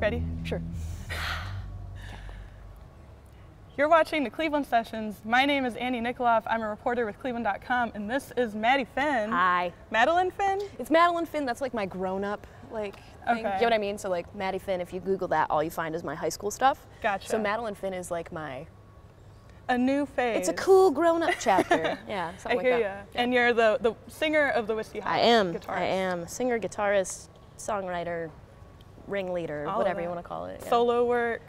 Ready? Sure. You're watching the Cleveland Sessions. My name is Anne Nickoloff. I'm a reporter with Cleveland.com, and this is Maddie Finn. Hi. Madeline Finn? It's Madeline Finn. That's like my grown-up thing. Okay. You know what I mean? So like Maddie Finn, if you Google that, all you find is my high school stuff. Gotcha. So Madeline Finn is like a new phase. It's a cool grown-up chapter. Yeah, something I hear like ya. that. And you're the singer of the Whiskey Hollow. Guitarist. I am. Singer, guitarist, songwriter, ringleader, All whatever of you that. want to call it. Yeah. Solo work.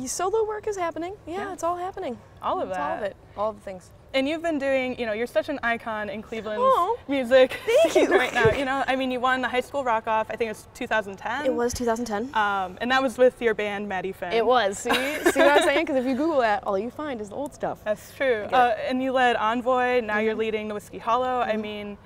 Solo work is happening. Yeah, Yeah. it's all happening. All of It's that. all of it. All of the things. And you've been doing, you're such an icon in Cleveland's Oh, music thank you. right now. I mean, you won the high school rock off, I think it was 2010. It was 2010. And that was with your band, Maddie Finn. It was. See what I'm saying? Because if you Google that, all you find is the old stuff. That's true. Yeah. And you led Envoy, now you're leading the Whiskey Hollow. I mean,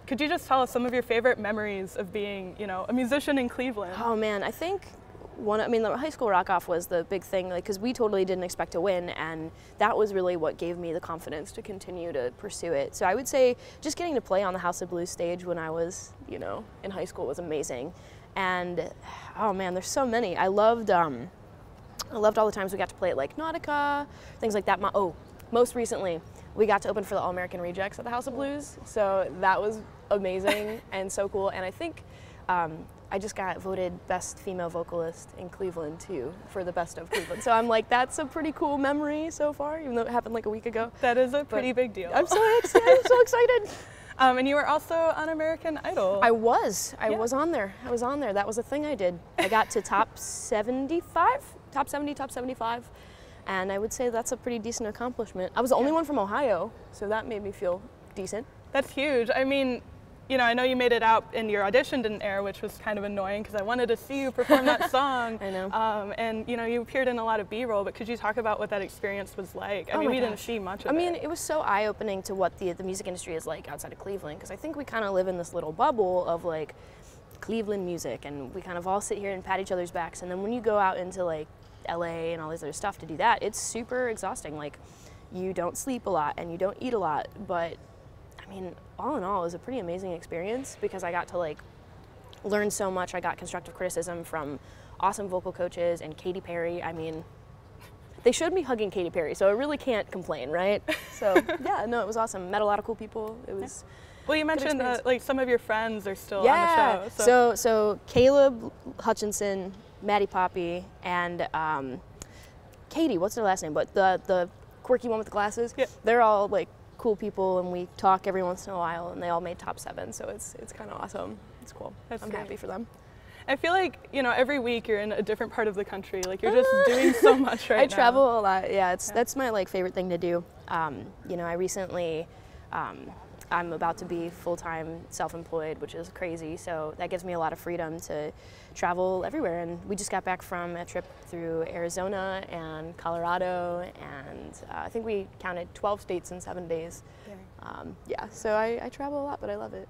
could you just tell us some of your favorite memories of being, a musician in Cleveland? Oh man, I think the high school rock off was the big thing, like, because we totally didn't expect to win, and that was really what gave me the confidence to continue to pursue it. So I would say just getting to play on the House of Blues stage when I was, in high school was amazing. And oh man, there's so many. I loved all the times we got to play at like Nautica, things like that. Most recently, we got to open for the All-American Rejects at the House of Blues, so that was amazing and so cool. And I think I just got voted best female vocalist in Cleveland too, for the Best of Cleveland. So I'm like, that's a pretty cool memory so far, even though it happened like a week ago. That is a pretty big deal. I'm so excited. I'm so excited. And you were also on American Idol. I was on there. That was a thing I did. I got to top 75, top 70, top 75. And I would say that's a pretty decent accomplishment. I was the only one from Ohio, so that made me feel decent. That's huge. I mean, I know you made it out and your audition didn't air, which was kind of annoying because I wanted to see you perform that song. I know. And you appeared in a lot of B-roll, but could you talk about what that experience was like? I mean, we didn't see much of it. I mean, it was so eye-opening to what the music industry is like outside of Cleveland, because I think we kind of live in this little bubble of like Cleveland music, and we kind of all sit here and pat each other's backs, and then when you go out into like LA and all this other stuff to do that, it's super exhausting. Like, you don't sleep a lot and you don't eat a lot, but I mean, all in all, it was a pretty amazing experience because I got to like learn so much. I got constructive criticism from awesome vocal coaches and Katy Perry. I mean, they showed me hugging Katy Perry, so I really can't complain, right? So yeah, no, it was awesome. Met a lot of cool people. It was. Well, you mentioned like some of your friends are still on the show. So Caleb Hutchinson, Maddie Poppy, and Katie, what's their last name? But the quirky one with the glasses. Yeah. They're all like cool people, and we talk every once in a while, and they all made top 7, so it's kind of awesome. It's cool. I'm happy for them. I feel like, every week you're in a different part of the country. Like, you're just doing so much right now. I travel a lot. Yeah, that's my like favorite thing to do. I recently I'm about to be full-time self-employed, which is crazy, so that gives me a lot of freedom to travel everywhere. And we just got back from a trip through Arizona and Colorado, and I think we counted 12 states in 7 days. Yeah, so I travel a lot, but I love it,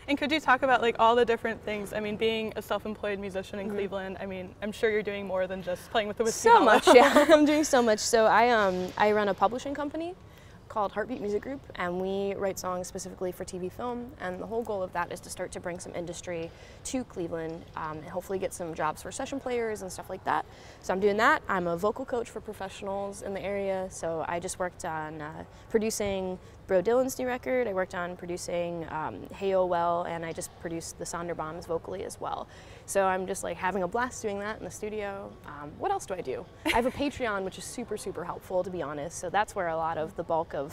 And could you talk about like all the different things? I mean, being a self-employed musician in Cleveland, I mean, I'm sure you're doing more than just playing with the Whiskey Hollow. So much, yeah. I'm doing so much. So I run a publishing company called Heartbeat Music Group, and we write songs specifically for TV film, and the whole goal of that is to start to bring some industry to Cleveland and hopefully get some jobs for session players and stuff like that. So I'm doing that. I'm a vocal coach for professionals in the area, so I just worked on producing Bro Dylan's new record. I worked on producing Hey oWOW, and I just produced the Sonderbombs vocally as well. So I'm just like having a blast doing that in the studio. What else do I do? I have a Patreon, which is super, super helpful, to be honest. So that's where a lot of the bulk of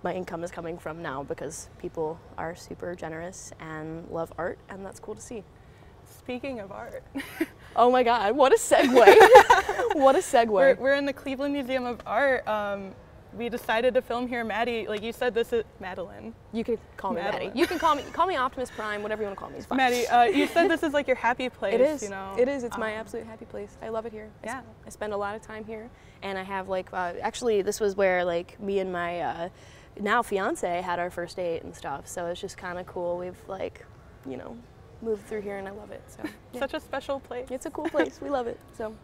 my income is coming from now, because people are super generous and love art, and that's cool to see. Speaking of art. Oh my God, what a segue. What a segue. We're in the Cleveland Museum of Art. We decided to film here, Maddie. Like you said, this is Madeline. You can call me Maddie. You can call me Optimus Prime, whatever you want to call me is fine. Maddie, you said this is like your happy place. It is. It is. It's my absolute happy place. I love it here. Yeah. I spend a lot of time here, and I have like actually this was where like me and my now fiance had our first date and stuff. So it's just kind of cool. We've like, moved through here, and I love it. So yeah. Such a special place. It's a cool place. We love it. So.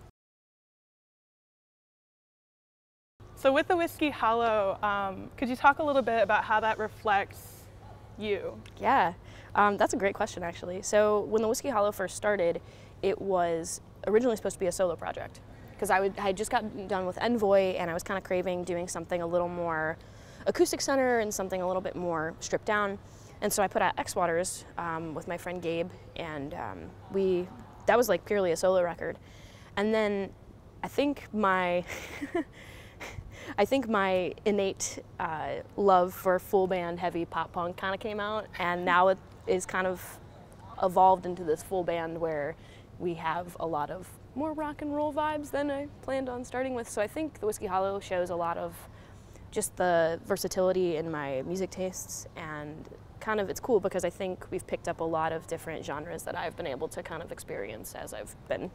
So with the Whiskey Hollow, could you talk a little bit about how that reflects you? Yeah, that's a great question, actually. So when the Whiskey Hollow first started, it was originally supposed to be a solo project because I had just gotten done with Envoy and I was kind of craving doing something a little more acoustic center and something a little bit more stripped down. And so I put out X Waters with my friend Gabe, and that was like purely a solo record. And then I think my innate love for full band heavy pop punk kind of came out, and now it is kind of evolved into this full band where we have a lot of more rock and roll vibes than I planned on starting with. So I think the Whiskey Hollow shows a lot of just the versatility in my music tastes, and kind of it's cool because I think we've picked up a lot of different genres that I've been able to kind of experience as I've been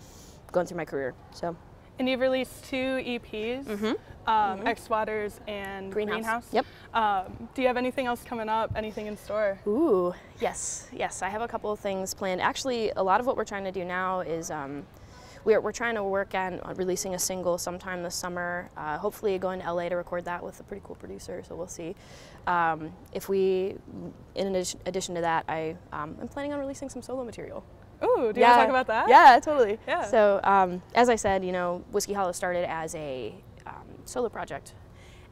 going through my career. So. And you've released 2 EPs, X Waters and Greenhouse. Yep. Do you have anything else coming up? Anything in store? Ooh, yes. I have a couple of things planned. Actually, a lot of what we're trying to do now is we're trying to work on releasing a single sometime this summer. Hopefully going to LA to record that with a pretty cool producer, so we'll see. If we, in addition to that, I'm planning on releasing some solo material. Ooh, do you want to talk about that? Yeah, totally. Yeah. So as I said, Whiskey Hollow started as a solo project,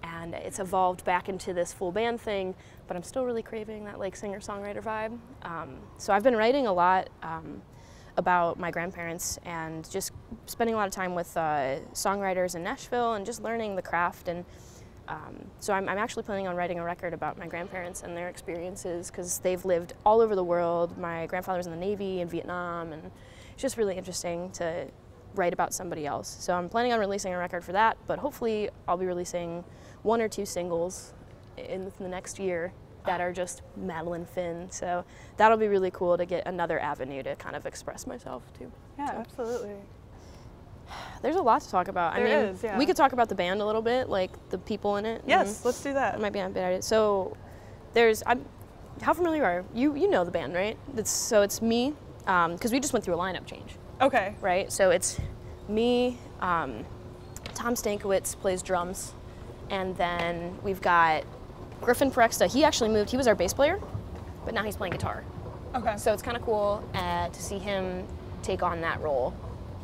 and it's evolved back into this full band thing, but I'm still really craving that like singer-songwriter vibe. So I've been writing a lot about my grandparents and just spending a lot of time with songwriters in Nashville and just learning the craft. And so I'm actually planning on writing a record about my grandparents and their experiences because they've lived all over the world. My grandfather was in the Navy in Vietnam, and it's just really interesting to write about somebody else. So I'm planning on releasing a record for that, but hopefully I'll be releasing 1 or 2 singles in the next year that are just Madeline Finn. So that'll be really cool to get another avenue to kind of express myself too. Yeah, so. Absolutely. There's a lot to talk about. There is, yeah. We could talk about the band a little bit, like the people in it. Yes, let's do that. That might be a bad idea. So how familiar are you? You know the band, right? It's me, because we just went through a lineup change. Okay. Right, so it's me, Tom Stankiewicz plays drums, and then we've got Griffin Perecksta. He actually moved, he was our bass player, but now he's playing guitar. Okay. So it's kind of cool to see him take on that role.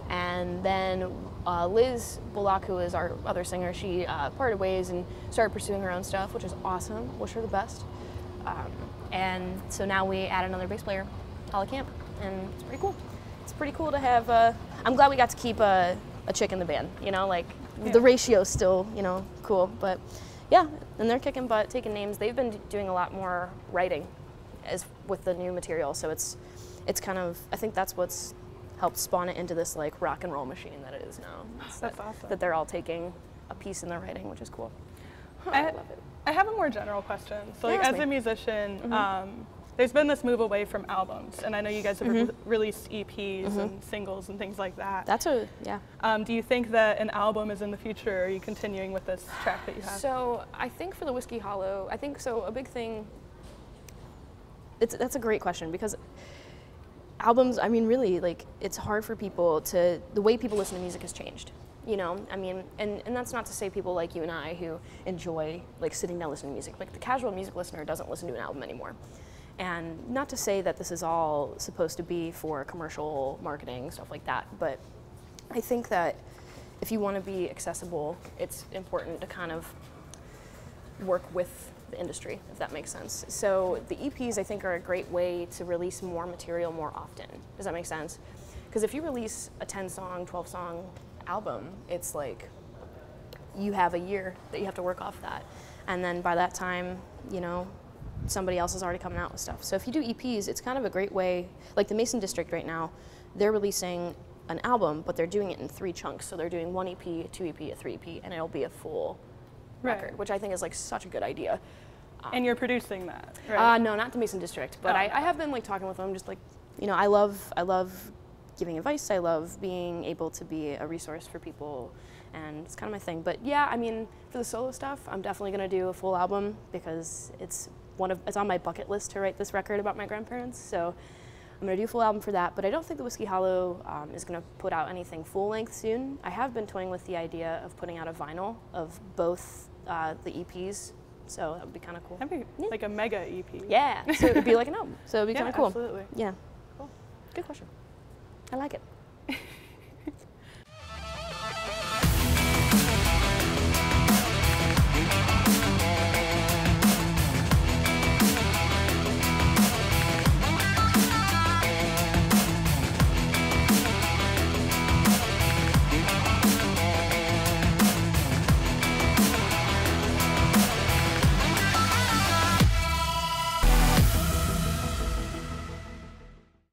And then Liz Bullock, who is our other singer, she parted ways and started pursuing her own stuff, which is awesome. Wish her the best. And so now we add another bass player, Holly Camp, and it's pretty cool. It's pretty cool to have, I'm glad we got to keep a chick in the band, the ratio's still, cool, but yeah, and they're kicking butt, taking names. They've been doing a lot more writing with the new material, so it's kind of, I think that's what's helped spawn it into this like rock and roll machine that it is now. That's awesome. That they're all taking a piece in their writing, which is cool. I love it. I have a more general question. So as a musician, there's been this move away from albums, and I know you guys have released EPs and singles and things like that. Do you think that an album is in the future, or are you continuing with this track that you have? So I think for the Whiskey Hollow, a big thing, that's a great question, because albums, really, like, it's hard for people the way people listen to music has changed, and that's not to say people like you and I who enjoy, like, sitting down listening to music. Like, the casual music listener doesn't listen to an album anymore. And not to say that this is all supposed to be for commercial marketing, stuff like that, but I think that if you want to be accessible, it's important to kind of work with the industry, if that makes sense. So the EPs, I think, are a great way to release more material more often. Does that make sense? Because if you release a 10-song, 12-song album, it's like you have a year that you have to work off that. And then by that time, somebody else is already coming out with stuff. So if you do EPs, it's kind of a great way, like the Mason District right now, they're releasing an album, but they're doing it in 3 chunks. So they're doing 1 EP, a 2 EP, a 3 EP, and it'll be a full record, which I think is like such a good idea. And you're producing that, right? No, not the Mason District, but I have been like talking with them, just like, I love giving advice. I love being able to be a resource for people, and it's kind of my thing. But yeah, for the solo stuff, I'm definitely gonna do a full album because it's on my bucket list to write this record about my grandparents. So I'm gonna do a full album for that, but I don't think the Whiskey Hollow is gonna put out anything full length soon. I have been toying with the idea of putting out a vinyl of both the EPs, so that would be kind of cool. That'd be like a mega EP. Yeah, so it would be like an album, so it would be kind of cool. Absolutely. Yeah. Cool. Good question. I like it.